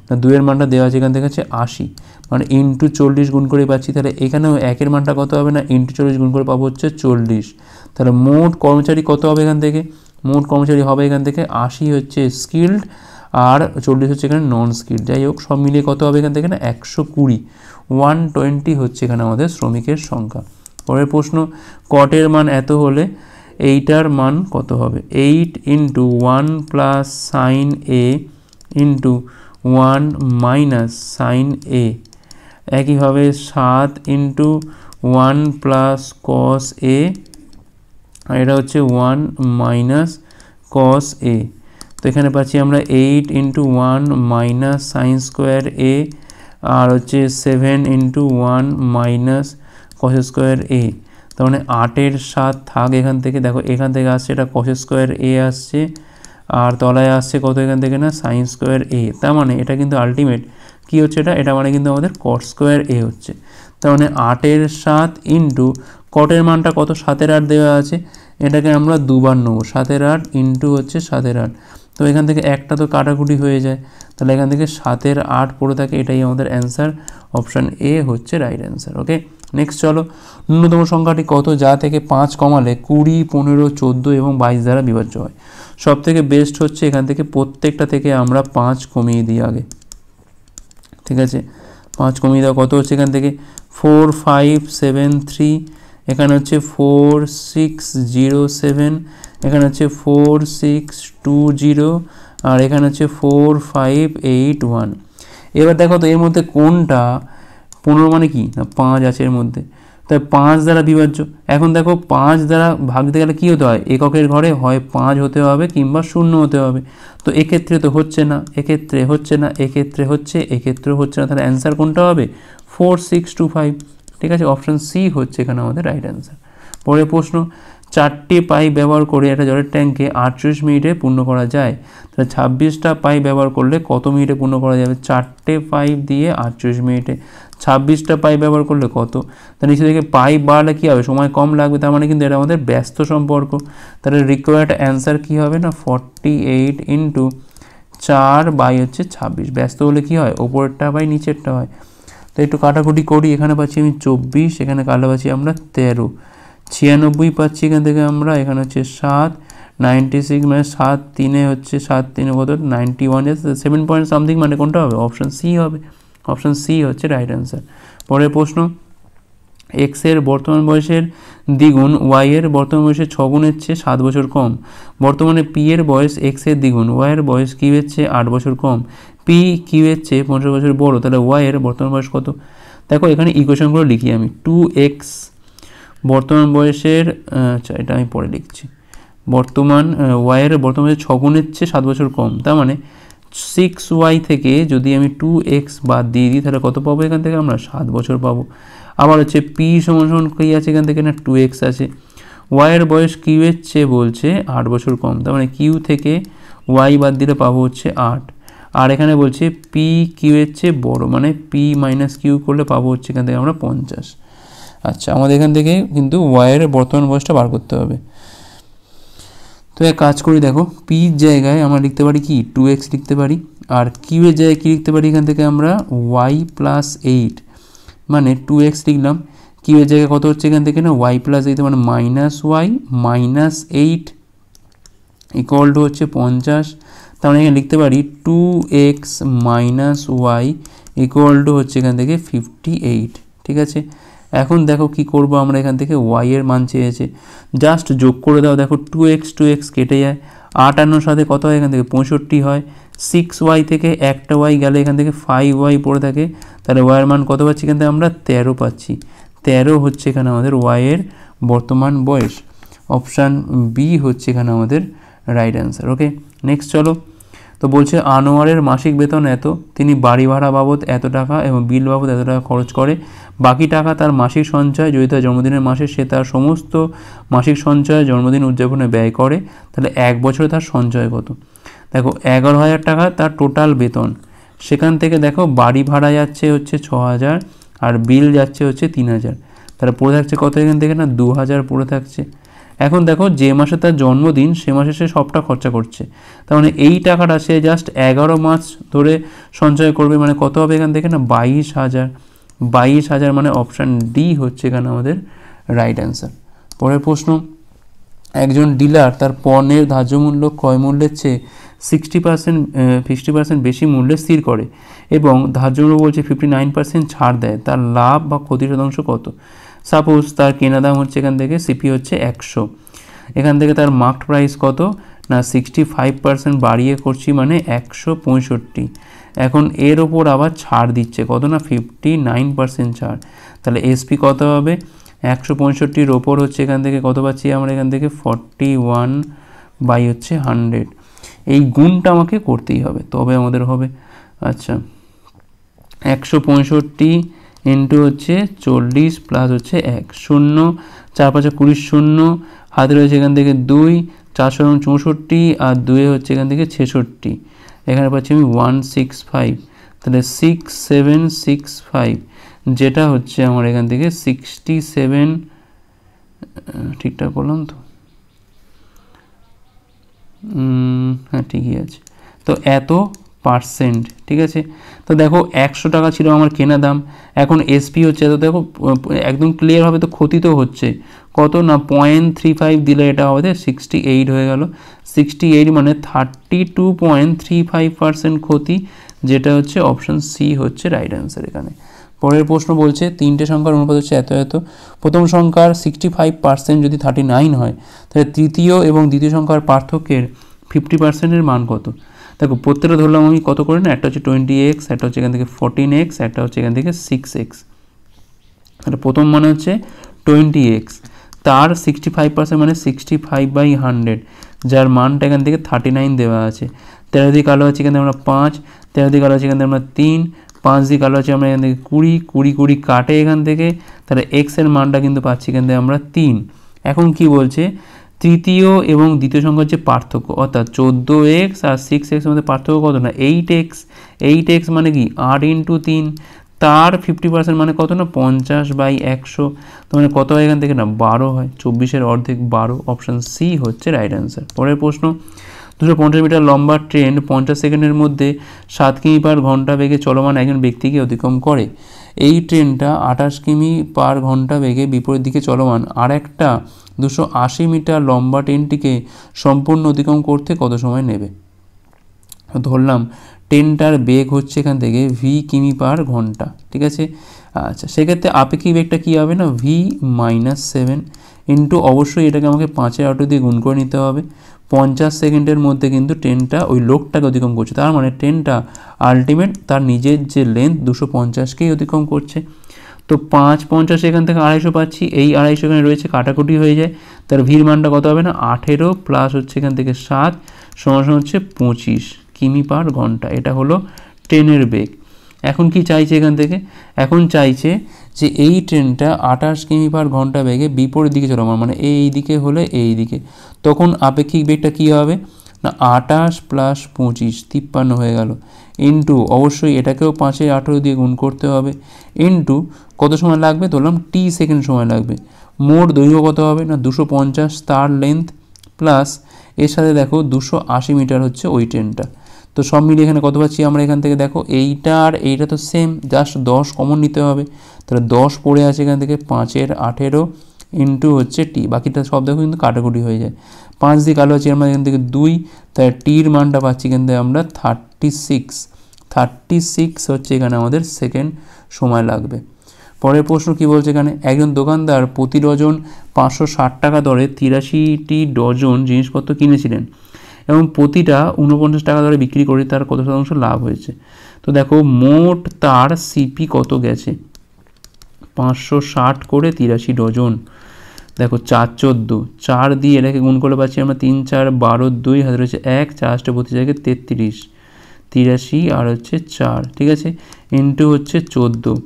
না, 2-এর মানটা দেওয়া আছে এখান থেকে হচ্ছে 80, মানে ইন্টু 40 গুণ করে পাচ্ছি। তাহলে এখানেও 1-এর মানটা কত হবে না, ইন্টু 40 গুণ করে পাবো হচ্ছে 40। তাহলে মোট কর্মচারী কত হবে এখান থেকে, মোট কর্মচারী হবে এখান থেকে 80 হচ্ছে স্কিল্ড, আর 40 হচ্ছে এখানে নন স্কিল্ড। যাই হোক সব মিলিয়ে কত হবে এখান থেকে না 120, 120 হচ্ছে এখানে আমাদের শ্রমিকের সংখ্যা। পরের প্রশ্ন, কটের মান এত হলে এইটার মান কত হবে? 8 ইন্টু 1 প্লাস সাইন এ ইন্টু 1 মাইনাস সাইন এ, একইভাবে 7 ইন্টু 1 প্লাস কস এ, আর এটা হচ্ছে 1 মাইনাস কস এ। তো এখানে পাচ্ছি আমরা 8 ইন্টু 1 মাইনাস সাইন স্কোয়ার এ, আর হচ্ছে 7 ইন্টু 1 মাইনাস কস স্কোয়ার এ। তার মানে 8-এর 7 থাক এখান থেকে, দেখো এখান থেকে আসছে এটা কস স্কোয়ার এ আসছে, আর তলায় আসছে কত এখান থেকে না সাইন স্কোয়ার এ। তার মানে এটা কিন্তু আলটিমেট কী হচ্ছে, এটা মানে কিন্তু আমাদের কট স্কোয়ার এ হচ্ছে। তার মানে 8-এর 7 ইন্টু কটের মানটা কত 7-এর 8 দেওয়া আছে, এটাকে আমরা দুবার নেবো, 7-এর 8 ইন্টু হচ্ছে 7-এর 8। তো এখান থেকে একটা তো কাটাকুটি হয়ে যায়, তাহলে এখান থেকে 7-এর 8 পড়ে থাকে, এটাই আমাদের অ্যান্সার, অপশান এ হচ্ছে রাইট অ্যান্সার। ওকে, নেক্সট চলো, ন্যূনতম সংখ্যাটি কত যা থেকে 5 কমালে 20, 15, 14 এবং 22 দ্বারা বিভাজ্য হয়? সব থেকে বেস্ট হচ্ছে এখান থেকে প্রত্যেকটা থেকে আমরা 5 কমিয়ে দিই আগে, ঠিক আছে? 5 কমিয়ে দেওয়া কত হচ্ছে এখান থেকে 4, 5, 7, 3, এখানে হচ্ছে 4, 6, 0, 7, এখানে হচ্ছে 4, 6, 2, 0, আর এখানে হচ্ছে 4, 5, 8, 1। এবার দেখো তো এর মধ্যে কোনটা 15 মানে কি না 5 আছে এর মধ্যে, তাই 5 দ্বারা বিভাজ্য। এখন দেখো 5 দ্বারা ভাগ দিতে গেলে কী হতে হয়, এককের ঘরে হয় 5 হতে হবে কিংবা 0 হতে হবে। তো এক্ষেত্রে তো হচ্ছে না, এক্ষেত্রে হচ্ছে না, এক্ষেত্রে হচ্ছে, এক্ষেত্রেও হচ্ছে না, তাহলে অ্যান্সার কোনটা হবে 4, 6, 2, 5, ঠিক আছে? অপশান সি হচ্ছে এখানে আমাদের রাইট অ্যান্সার। পরের প্রশ্ন, 4টে পাইপ ব্যবহার করে একটা জলের ট্যাঙ্কে 38 মিনিটে পূর্ণ করা যায়, তাহলে 26টা পাইপ ব্যবহার করলে কত মিনিটে পূর্ণ করা যাবে? 4টে পাইপ দিয়ে 38 মিনিটে, 26টা পাইপ ব্যবহার করলে কত? তাহলে নিচে থেকে পাইপ বাড়ালে কী হবে, সময় কম লাগবে, তার মানে কিন্তু এটা আমাদের ব্যস্ত সম্পর্ক। তাহলে রিকোয়ার্ড অ্যান্সার কী হবে না 48 ইন্টু 4 বাই হচ্ছে 26। ব্যস্ত হলে কী হয়, ওপরেরটা বাই নিচেরটা হয়। তো একটু কাটাকুটি করি, এখানে পাচ্ছি আমি 24, এখানে কালো পাচ্ছি আমরা 13, 96 পাচ্ছি এখান থেকে আমরা, এখানে হচ্ছে 7, 96 মানে 7 3 হচ্ছে 7 3 কত 91, 7 পয়েন্ট সামথিং, মানে কোনটা হবে, অপশান সি হবে, অপশান সি হচ্ছে রাইট অ্যান্সার। পরের প্রশ্ন, এক্স এর বর্তমান বয়সের দ্বিগুণ ওয়াই এর বর্তমান বয়সের 6 গুণের চেয়ে 7 বছর কম, বর্তমানে পি এর বয়স এক্স এর দ্বিগুণ, ওয়াই এর বয়স কিউ এর চেয়ে 8 বছর কম, পি কিউ এর চেয়ে 15 বছর বড়, তাহলে ওয়াই এর বর্তমান বয়স কত? দেখো এখানে ইকুয়েশনগুলো লিখি আমি, 2x বর্তমান বয়সের, আচ্ছা এটা আমি পরে লিখছি, বর্তমান ওয়াই এর বর্তমান বয়সের 6 গুণের চেয়ে 7 বছর কম, তার মানে 6y থেকে যদি আমি 2x বাদ দিয়ে দিই তাহলে কত পাবো এখান থেকে আমরা 7 বছর পাবো। আবার হচ্ছে পি সমান কী আছে এখান থেকে না 2x আছে, ওয়াইয়ের বয়স কিউ এর চেয়ে বলছে 8 বছর কম, তার মানে কিউ থেকে ওয়াই বাদ দিলে পাবো হচ্ছে 8, আর এখানে বলছে পি কিউ এর চেয়ে বড়, মানে পি মাইনাস কিউ করলে পাবো হচ্ছে এখান থেকে আমরা 50। আচ্ছা, আমাদের এখান থেকে কিন্তু ওয়াইয়ের বর্তমান বয়সটা বার করতে হবে। তো এক কাজ করি, দেখো পির জায়গায় আমরা লিখতে পারি কি 2x লিখতে পারি, আর কিউ এর জায়গায় কী লিখতে পারি এখান থেকে আমরা y প্লাস 8, মানে 2x লিখলাম, কিউ এর জায়গায় কত হচ্ছে এখান থেকে না y প্লাস 8, মানে minus y minus 8 equal to হচ্ছে 50। তার মানে এখানে লিখতে পারি 2x minus Y equal to হচ্ছে এখান থেকে 58, ঠিক আছে? এখন দেখো কি করব আমরা, এখান থেকে y এর মান চেয়েছে, জাস্ট যোগ করে দাও, দেখো 2x কেটে যায়, 58 সাথে কত হয় এখান থেকে 65 হয়, 6y থেকে একটা y গেলে এখান থেকে 5y পড়ে থাকে, তাহলে y এর মান কত পাচ্ছি এখান থেকে আমরা 13 পাচ্ছি, 13 হচ্ছে এখানে আমাদের y এর বর্তমান বয়স, অপশান বি হচ্ছে এখানে আমাদের রাইট অ্যান্সার। ওকে, নেক্সট চলো, তো বলছে আনোয়ারের মাসিক বেতন এত, তিনি বাড়ি ভাড়া বাবদ এত টাকা এবং বিল বাবদ এত টাকা খরচ করে, বাকি টাকা তার মাসিক সঞ্চয়, যদি তার জন্মদিনের মাসে সে তার সমস্ত মাসিক সঞ্চয় জন্মদিন উদযাপনে ব্যয় করে, তাহলে 1 বছরে তার সঞ্চয় কত? দেখো 11,000 টাকা তার টোটাল বেতন, সেখান থেকে দেখো বাড়ি ভাড়া যাচ্ছে হচ্ছে 6,000 আর বিল যাচ্ছে হচ্ছে 3,000, তাহলে পড়ে থাকছে কত এখান থেকে না 2,000 পড়ে থাকছে। এখন দেখো যে মাসে তার জন্মদিন সে মাসে সে সবটা খরচা করছে, তার মানে এই টাকাটা সে জাস্ট 11 মাস ধরে সঞ্চয় করবে, মানে কত হবে এখান থেকে না 22,000, 22,000 মানে অপশান ডি হচ্ছে এখানে আমাদের রাইট অ্যান্সার। পরের প্রশ্ন, একজন ডিলার তার পণ্যের ধার্য মূল্য ক্রয় মূল্যের চেয়ে 50% বেশি মূল্যে স্থির করে এবং ধার্য মূল্য বলছে 59% ছাড় দেয়, তার লাভ বা ক্ষতি শতাংশ কত? সাপোজ তার কেনা দাম হচ্ছে এখান থেকে সিপি হচ্ছে 100, এখান থেকে তার মার্কড প্রাইস কত না 65% বাড়িয়ে করছি মানে 165। এখন এর ওপর আবার ছাড় দিচ্ছে কত না 59% ছাড়, তাহলে এসপি কত হবে 165-র ওপর হচ্ছে এখান থেকে কত পাচ্ছি আমরা এখান থেকে 41 বাই হচ্ছে 100। এই গুণটা আমাকে করতেই হবে তবে আমাদের হবে। আচ্ছা 165 ইন্টু হচ্ছে 40 প্লাস হচ্ছে 1 0 4 5 20 0 হাতে রয়েছে এখান থেকে 2 4 64 আর 2 হচ্ছে এখান থেকে 66, এখানে পাচ্ছি আমি 165, তাহলে 6765 যেটা হচ্ছে আমার এখান থেকে 67 ঠিকঠাক করলাম তো হ্যাঁ ঠিকই আছে। তো এত পার্সেন্ট ঠিক আছে। তো দেখো 100 টাকা ছিল আমার কেনা দাম, এখন এসপি হচ্ছে তো দেখো একদম ক্লিয়ার হবে তো ক্ষতি তো হচ্ছে কত না 0.35 দিলে এটা হবে 68 হয়ে গেল। 68 মানে 32.35% ক্ষতি, যেটা হচ্ছে অপশন সি হচ্ছে রাইট অ্যান্সার এখানে। পরের প্রশ্ন বলছে 3টে সংখ্যার অনুপাত হচ্ছে এত এত, প্রথম সংখ্যার 65% যদি 39 হয় তাহলে তৃতীয় এবং দ্বিতীয় সংখ্যার পার্থক্যের 50%-এর মান কত। দেখো প্রত্যেকটা ধরলাম আমি কত করে না, একটা হচ্ছে 20x, একটা হচ্ছে এখান থেকে 14x, একটা হচ্ছে এখান থেকে 6x। তাহলে প্রথম মানে হচ্ছে 20x, তার 65% মানে 65/100, যার মানটা এখান থেকে 39 দেওয়া আছে। 13 দিয়ে কালো আছে এখান থেকে আমরা 5, 13 দিয়ে কালো আছে এখান থেকে আমরা 3, 5 দিয়ে কালো আছে আমরা এখান থেকে 20, 20 কাটে এখান থেকে, তাহলে x এর মানটা কিন্তু পাচ্ছি এখান থেকে আমরা 3। এখন কি বলছে তৃতীয় এবং দ্বিতীয় সংখ্যার যে পার্থক্য অর্থাৎ 14x আর 6x এর মধ্যে পার্থক্য কত না 8x, 8x মানে কি 8 × 3, তার 50% মানে কত না 50/100, তো মানে কত হয় এখান থেকে না 12 হয়, 24-এর অর্ধেক 12, অপশান সি হচ্ছে রাইট অ্যান্সার। পরের প্রশ্ন 250 মিটার লম্বা ট্রেন 50 সেকেন্ডের মধ্যে 7 কিমি/ঘন্টা বেগে চলমান একজন ব্যক্তিকে অতিক্রম করে। এই ট্রেনটা 28 কিমি/ঘন্টা বেগে বিপরীত দিকে চলমান আর একটা 280 মিটার লম্বা ট্রেনটিকে সম্পূর্ণ অতিক্রম করতে কত সময় নেবে। ধরলাম ট্রেনটার বেগ হচ্ছে এখান থেকে ভি কিমি/ঘন্টা, ঠিক আছে। আচ্ছা সেক্ষেত্রে আপেক্ষিক বেগটা কী হবে না v-7 ইন্টু অবশ্যই এটাকে আমাকে 5/8 দিয়ে গুণ করে নিতে হবে। 50 সেকেন্ডের মধ্যে কিন্তু ট্রেনটা ওই লোকটাকে অতিক্রম করছে, তার মানে ট্রেনটা আলটিমেট তার নিজের যে লেন্থ 250কেই অতিক্রম করছে। তো 5×50 এখান থেকে 250 পাচ্ছি, এই 250 এখানে রয়েছে কাটাকুটি হয়ে যায়, তার ভির মানটা কত হবে না 18 প্লাস হচ্ছে এখান থেকে 7 সমান হচ্ছে 25 কিমি/ঘন্টা। এটা হলো ট্রেনের বেগ। এখন কি চাইছে এখান থেকে, এখন চাইছে যে এই ট্রেনটা 28 কিমি/ঘন্টা বেগে বিপরীত দিকে চলমান, মানে এই দিকে হলে এই দিকে, তখন আপেক্ষিক বেগটা কী হবে না 28 প্লাস 25 53 হয়ে গেল, ইন্টু অবশ্যই এটাকেও 5/18 দিয়ে গুণ করতে হবে, ইন্টু কত সময় লাগবে ধরলাম টি সেকেন্ড সময় লাগবে। মোট দৈর্ঘ্য কত হবে না 250 তার লেন্থ, প্লাস এর সাথে দেখো 280 মিটার হচ্ছে ওই ট্রেনটা। তো সব মিলিয়ে এখানে কত পাচ্ছি আমরা এখান থেকে দেখো এইটা আর এইটা তো সেম, জাস্ট 10 কমন নিতে হবে, তাহলে 10 পড়ে আছে এখান থেকে 5/18 ইন্টু হচ্ছে টি, বাকিটা সব দেখো কিন্তু কাটাকুটি হয়ে যায়। 5 দিয়ে কালো আছে আমরা এখান থেকে 2, তাই টির মানটা পাচ্ছি এখান থেকে আমরা 36 হচ্ছে এখানে আমাদের সেকেন্ড সময় লাগবে। পরের প্রশ্ন কি বলছে এখানে, একজন দোকানদার প্রতি ডজন 560 টাকা দরে 83টি ডজন জিনিসপত্র কিনেছিলেন এবং প্রতিটা 49 টাকা দরে বিক্রি করে তার কত শতাংশ লাভ হয়েছে। তো দেখো মোট তার সিপি কত গেছে 560 করে 83 ডজন, দেখো 4×14, 4 দিয়ে এটাকে গুণ করে পাচ্ছি আমরা 3 4 12 2 হাতে রয়েছে 1, 4 32 জায়গায় 33, 83 আর হচ্ছে 4, ঠিক আছে, ইন্টু হচ্ছে 14,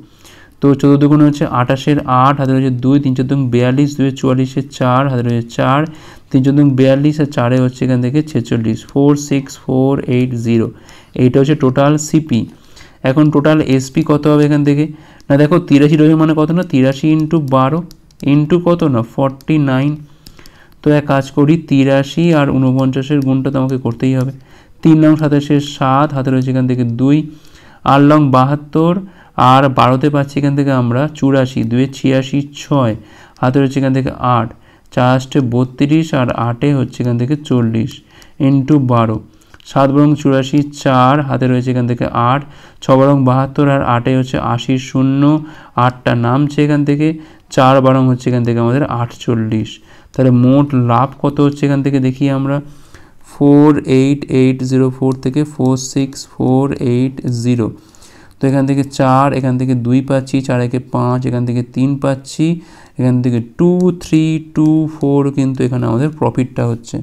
তো 14 দুগুণ হচ্ছে 28-এর 8 হাতে রয়েছে 2, 3 4 42, 2 44-এর 4 হাতে রয়েছে 4, 3 4 42 আর 4-এ হচ্ছে এখান থেকে 46, 46480, এইটা হচ্ছে টোটাল সিপি। এখন টোটাল এসপি কত হবে এখান থেকে না দেখো 83 ডজন মানে কত না 83 × 12 ইন্টু কত না 49, তো এক কাজ করি 83 আর 49-এর গুণটা তো আমাকে করতেই হবে, 3 নং 27-এর 7 হাতে রয়েছে এখান থেকে 2, 8 নং 72 আর 12তে পাচ্ছি এখান থেকে আমরা 84, 2 86 6 হাতে রয়েছে এখান থেকে 8, 4 32 আর 8-এ হচ্ছে এখান থেকে 40 ইন্টু 12, 7 বরং 84 4 হাতে রয়েছে এখান থেকে 8, 6 বরং 72 আর 8-এ হচ্ছে 80 0, 8টা নামছে এখান থেকে, 4 বরং হচ্ছে এখান থেকে আমাদের 48, তাহলে মোট লাভ কত হচ্ছে এখান থেকে দেখি আমরা, 48804 থেকে 46480। তো এখান থেকে 4, এখান থেকে 2 পাচ্ছি, 4 একে 5, এখান থেকে 3 পাচ্ছি, এখান থেকে 2324 কিন্তু এখানে আমাদের প্রফিটটা হচ্ছে,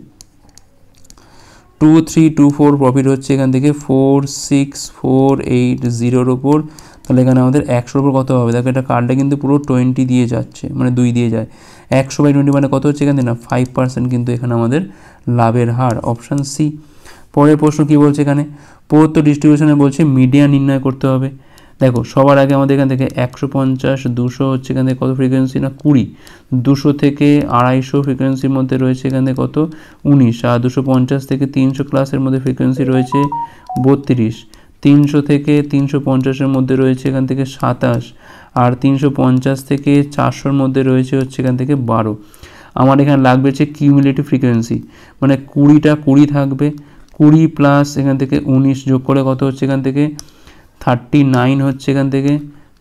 2324 প্রফিট হচ্ছে এখান থেকে 46480 ওপর। তাহলে এখানে আমাদের 100 ওপর কত হবে, দেখো এটা কার্ডটা কিন্তু পুরো 20 দিয়ে যাচ্ছে, মানে 2 দিয়ে যায়, 100/20 মানে কত হচ্ছে এখানে না 5% কিন্তু এখানে আমাদের লাভের হার, অপশান সি। পরের প্রশ্ন কি বলছে এখানে, প্রদত্ত ডিস্ট্রিবিউশনে বলছে মিডিয়ান নির্ণয় করতে হবে। দেখো সবার আগে আমাদের এখান থেকে 150 200 হচ্ছে এখান থেকে কত ফ্রিকোয়েন্সি না 20, 200 থেকে 250 ফ্রিকোয়েন্সির মধ্যে রয়েছে এখান থেকে কত 19, আর 250 থেকে 300 ক্লাসের মধ্যে ফ্রিকোয়েন্সি রয়েছে 32, 300 থেকে 350-এর মধ্যে রয়েছে এখান থেকে 27, আর 350 থেকে 400-র মধ্যে রয়েছে হচ্ছে এখান থেকে 12। আমার এখানে লাগবে হচ্ছে কিউমুলেটিভ ফ্রিকোয়েন্সি, মানে 20টা 20 থাকবে, 20 প্লাস এখান থেকে 19 যোগ করে কত হচ্ছে এখান থেকে 39 হচ্ছে এখান থেকে,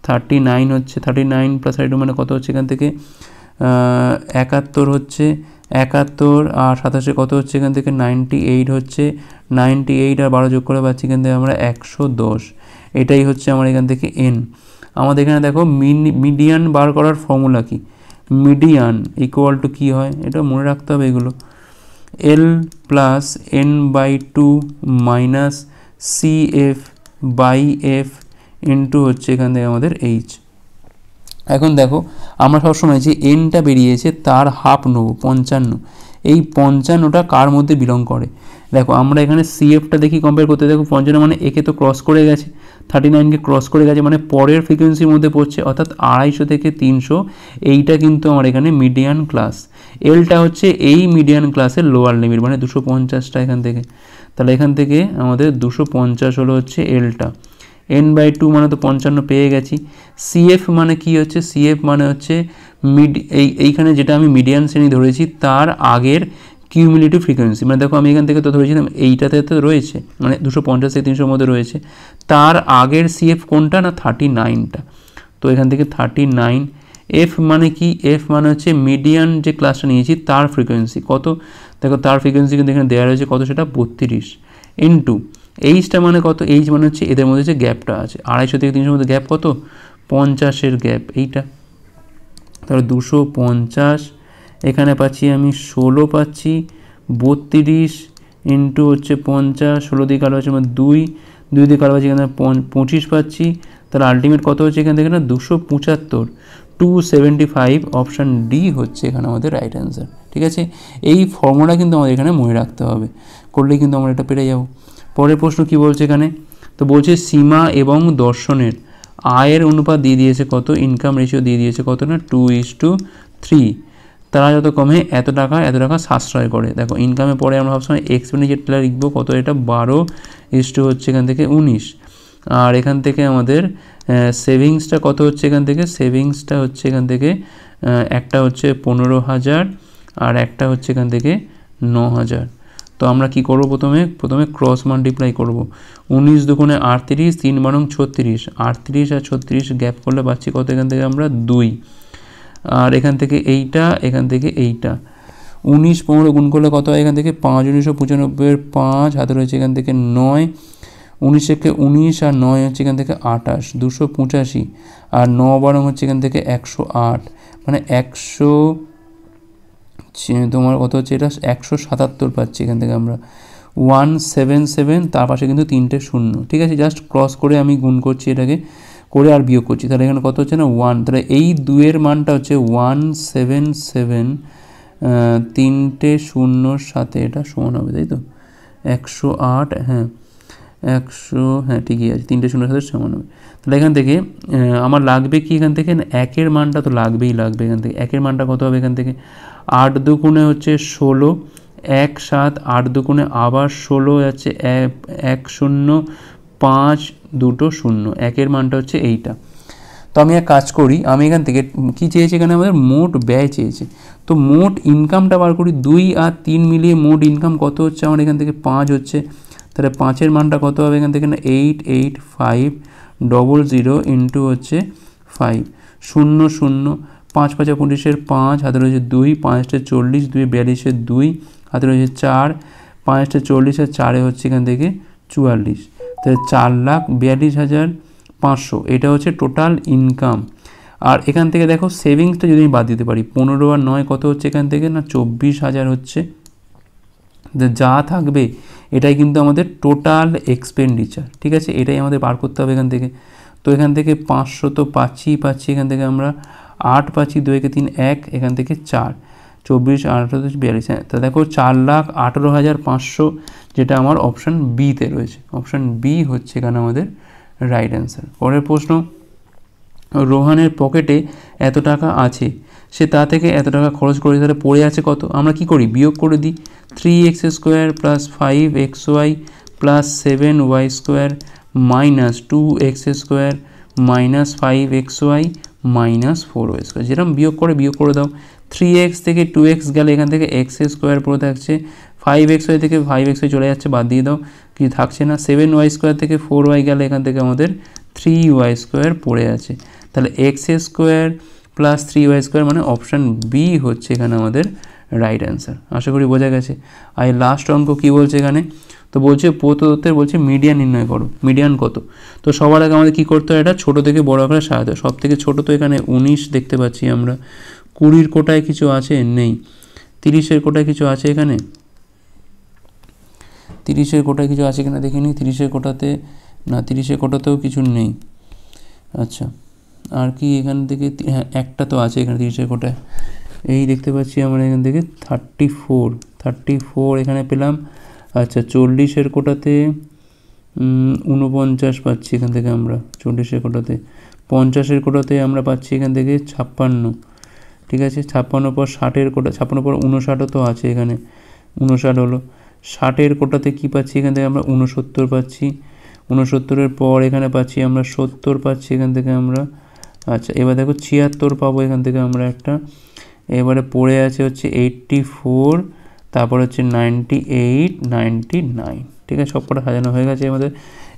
39 হচ্ছে, 39 প্লাস 32 মানে কত হচ্ছে এখান থেকে 71 হচ্ছে, 71 আর 27 কত হচ্ছে এখান থেকে 98 হচ্ছে, 98 আর 12 যোগ করে পাচ্ছি এখান থেকে আমরা 110। এটাই হচ্ছে আমার এখান থেকে এন। আমাদের এখানে দেখো মিডিয়ান বার করার ফর্মুলা কি, মিডিয়ান ইকুয়াল টু কী হয়, এটা মনে রাখতে হবে এগুলো, L plus n/2 minus CF by F into হচ্ছে এখান থেকে আমাদের এইচ। এখন দেখো আমরা সবসময় যে এনটা বেরিয়েছে তার হাফ নেবো 55, এই 55টা কার মধ্যে বিলং করে, দেখো আমরা এখানে CFটা দেখি কম্পেয়ার করতে, দেখো 55 মানে একে তো ক্রস করে গেছে, 39কে ক্রস করে গেছে, মানে পরের ফ্রিকোয়েন্সির মধ্যে পড়ছে, অর্থাৎ 250 থেকে 300, এইটা কিন্তু আমার এখানে মিডিয়ান ক্লাস। এলটা হচ্ছে এই মিডিয়ান ক্লাসের লোয়ার লিমিট, মানে 250টা এখান থেকে, তাহলে এখান থেকে আমাদের 250 হলো হচ্ছে এলটা, n/2 মানে তো 55 পেয়ে গেছি। CF মানে কি হচ্ছে, CF মানে হচ্ছে এইখানে যেটা আমি মিডিয়ান শ্রেণী ধরেছি তার আগের কিউমুলেটিভ ফ্রিকোয়েন্সি, মানে দেখো আমি এখান থেকে তো ধরেছিলাম এইটাতে তো রয়েছে, মানে 250 থেকে 300-র মধ্যে রয়েছে, তার আগের CF কোনটা না 39টা, তো এখান থেকে 39। এফ মানে কি, এফ মানে হচ্ছে মিডিয়ান যে ক্লাসটা নিয়েছি তার ফ্রিকোয়েন্সি কত, দেখো তার ফ্রিকোয়েন্সি কিন্তু এখানে দেওয়া রয়েছে কত, সেটা 32 ইন্টু এইচটা মানে কত, এইচ মানে হচ্ছে এদের মধ্যে যে গ্যাপটা আছে 250 থেকে 300-র মধ্যে গ্যাপ কত 50-এর গ্যাপ এইটা, তাহলে 250, এখানে পাচ্ছি আমি 16 পাচ্ছি, 32 ইন্টু হচ্ছে 50, 16 দিয়ে কালো হচ্ছে আমার 2 দিয়ে কালো পাচ্ছি এখানে 25 পাচ্ছি, তাহলে আলটিমেট কত হচ্ছে এখান থেকে না 275, 275, অপশান ডি হচ্ছে এখানে আমাদের রাইট অ্যান্সার। ঠিক আছে, এই ফর্মুলা কিন্তু আমাদের এখানে মনে রাখতে হবে, করলেই কিন্তু আমরা এটা পেরে যাব। পরের প্রশ্ন কি বলছে এখানে, তো বলছে সীমা এবং দর্শনের আয়ের অনুপাত দিয়ে দিয়েছে কত, ইনকাম রেশিও দিয়ে দিয়েছে কত না 2:3, তারা যত কমে এত টাকা সাশ্রয় করে। দেখো ইনকামে পরে আমরা সবসময় এক্সপেন্ডিচারটা লিখবো কত, এটা 12 হচ্ছে এখান থেকে 19, আর এখান থেকে আমাদের সেভিংসটা কত হচ্ছে এখান থেকে, সেভিংসটা হচ্ছে এখান থেকে একটা হচ্ছে 15,000 আর একটা হচ্ছে এখান থেকে 9,000। তো আমরা কি করব, প্রথমে ক্রস মাল্টিপ্লাই করব, 19 দুগুণে 38, 3 বারং 36, 38 আর 36 গ্যাপ করলে পাচ্ছি কত এখান থেকে আমরা 2, আর এখান থেকে এইটা, এখান থেকে এইটা 19 15 গুণ করলে কত হয় এখান থেকে 5 1995 5 হাতে রয়েছে এখান থেকে 9, 19 থেকে 19 আর 9 হচ্ছে এখান থেকে 28, 285 আর 9 বারং হচ্ছে এখান থেকে 108, মানে 100 তোমার কত হচ্ছে এটা 177 পাচ্ছি এখান থেকে আমরা 177, তার পাশে কিন্তু 3টে শূন্য। ঠিক আছে, জাস্ট ক্রস করে আমি গুণ করছি, এটাকে করে আর বিয়োগ করছি, তাহলে এখানে কত হচ্ছে না 1, তাহলে এই 2-এর মানটা হচ্ছে 177, 3টে শূন্যর সাথে এটা সমান হবে, তাই তো 108, হ্যাঁ 100, হ্যাঁ ঠিকই আছে, 3টে শূন্যর সাথে সমান হবে। তাহলে এখান থেকে আমার লাগবে কি, এখান থেকে 1-এর মানটা তো লাগবে, এখান থেকে 1-এর মানটা কত হবে, এখান থেকে 8 দুগুণে হচ্ছে 16, 1 7, 8 দুগুণে আবার 16 যাচ্ছে 1 0 5 2 0, 1-এর মানটা হচ্ছে এইটা। তো আমি এক কাজ করি, আমি এখান থেকে কি চেয়েছি, এখানে আমাদের মোট ব্যয় চেয়েছে, তো মোট ইনকামটা বার করি, 2 আর 3 মিলিয়ে মোট ইনকাম কত হচ্ছে আমার এখান থেকে 5 হচ্ছে, তাহলে 5-এর মানটা কত হবে এখান থেকে না 885000 ইন্টু হচ্ছে 5 0 0 5 5 25 5, হাতে রয়েছে 2, 5 40, 2 42, 2 হাতে রয়েছে 4, 5 40 আর 4 হচ্ছে এখান থেকে 44, তাহলে 4,42,500 এটা হচ্ছে টোটাল ইনকাম। আর এখান থেকে দেখো সেভিংসটা যদি আমি বাদ দিতে পারি, 15 আর 9 কত হচ্ছে এখান থেকে, না 24,000 হচ্ছে। যা থাকবে এটাই কিন্তু আমাদের টোটাল এক্সপেন্ডিচার, ঠিক আছে, এটাই আমাদের বার করতে হবে এখান থেকে। তো এখান থেকে 500 তো পাচ্ছি এখান থেকে আমরা 8 পাচ্ছি, 2 × 3 1, এখান থেকে 4, 24 18 42, হ্যাঁ, তা দেখো 4,18,500 যেটা আমার অপশান বিতে রয়েছে। অপশান বি হচ্ছে এখানে আমাদের রাইট অ্যান্সার। পরের প্রশ্ন, রোহানের পকেটে এত টাকা আছে, সে তা থেকে এত টাকা খরচ করেছে, তাহলে পড়ে আছে কত? আমরা কি করি, বিয়োগ করে দিই। 3x² + 5xy + 7y² - 2x² - 5xy - 4y², যেরকম বিয়োগ করে দাও। 3x থেকে 2x গেলে এখান থেকে x² পড়ে থাকছে, 5xy থেকে 5xy চলে যাচ্ছে, বাদ দিয়ে দাও, কিছু থাকছে না। 7y² থেকে 4y গেলে এখান থেকে আমাদের 3y² পড়ে আছে, তাহলে x² + 3y² মানে অপশান বি হচ্ছে এখানে আমাদের রাইট অ্যান্সার। আশা করি বোঝা গেছে। আর লাস্ট অঙ্ক কী বলছে এখানে, তো বলছে প্রদত্তের বলছে মিডিয়ান নির্ণয় করো। মিডিয়ান কত? তো সবার আগে আমাদের কী করতে হয়, এটা ছোটো থেকে বড় আকারে সাজাতে হয়। সব থেকে ছোটো তো এখানে 19 দেখতে পাচ্ছি আমরা। 20-র কোটায় কিছু আছে? নেই। 30-এর কোটায় কিছু আছে এখানে? 30-এর কোটায় কিছু আছে কিনা দেখিনি। 30-এর কোটাতে না, 30-এর কোটাতেও কিছু নেই। আচ্ছা, আর কি এখান থেকে, হ্যাঁ একটা তো আছে এখানে 30-এর কোটায়, এই দেখতে পাচ্ছি আমরা এখান থেকে 34 এখানে পেলাম। আচ্ছা, 40-এর কোটাতে 49 পাচ্ছি এখান থেকে আমরা 40-এর কোটাতে। 50-এর কোটাতে আমরা পাচ্ছি এখান থেকে 56, ঠিক আছে। 56 পর 60-এর কোটা, 56 পর 59ও তো আছে এখানে, 59 হলো। 60-এর কোটাতে কি পাচ্ছি এখান থেকে আমরা 69 পাচ্ছি। 69-এর পর এখানে পাচ্ছি আমরা 70 পাচ্ছি এখান থেকে আমরা। আচ্ছা, এবার দেখো 76 পাবো এখান থেকে আমরা একটা। এবারে পড়ে আছে হচ্ছে 84, তারপর হচ্ছে 98, 99, ঠিক আছে, সবকটা সাজানো হয়ে গেছে আমাদের।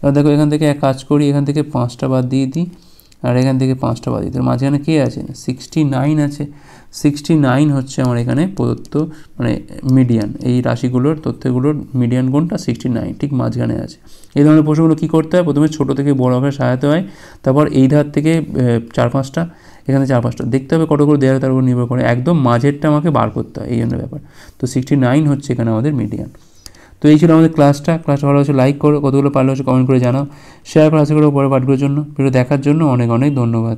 এবার দেখো এখান থেকে এক কাজ করি, এখান থেকে 5টা বাদ দিয়ে দিই, আর এখান থেকে 5টা বাদ দিই। তো মাঝখানে কে আছে? 69 আছে। 69 হচ্ছে আমার এখানে প্রদত্ত মানে মিডিয়ান, এই রাশিগুলোর তথ্যগুলোর মিডিয়ান কোনটা? 69, ঠিক মাঝখানে আছে। এই ধরনের প্রশ্নগুলো কী করতে হয়, প্রথমে ছোটো থেকে বড় আকারে সাজাতে হয়, তারপর এই ধার থেকে 4-5টা, এখানে 4-5টা দেখতে হবে, কত করে দেওয়া হয় তার উপর নির্ভর করে, একদম মাঝেরটা আমাকে বার করতে হয়, এই জন্য ব্যাপার। তো 69 হচ্ছে এখানে আমাদের মিডিয়ান। তো এই ছিল আমাদের ক্লাসটা ভালো হচ্ছে লাইক করো, কতগুলো পারলে হচ্ছে কমেন্ট করে জানাও, শেয়ার করে আশা করো পরে পাঠগুলোর জন্য। ভিডিও দেখার জন্য অনেক অনেক ধন্যবাদ।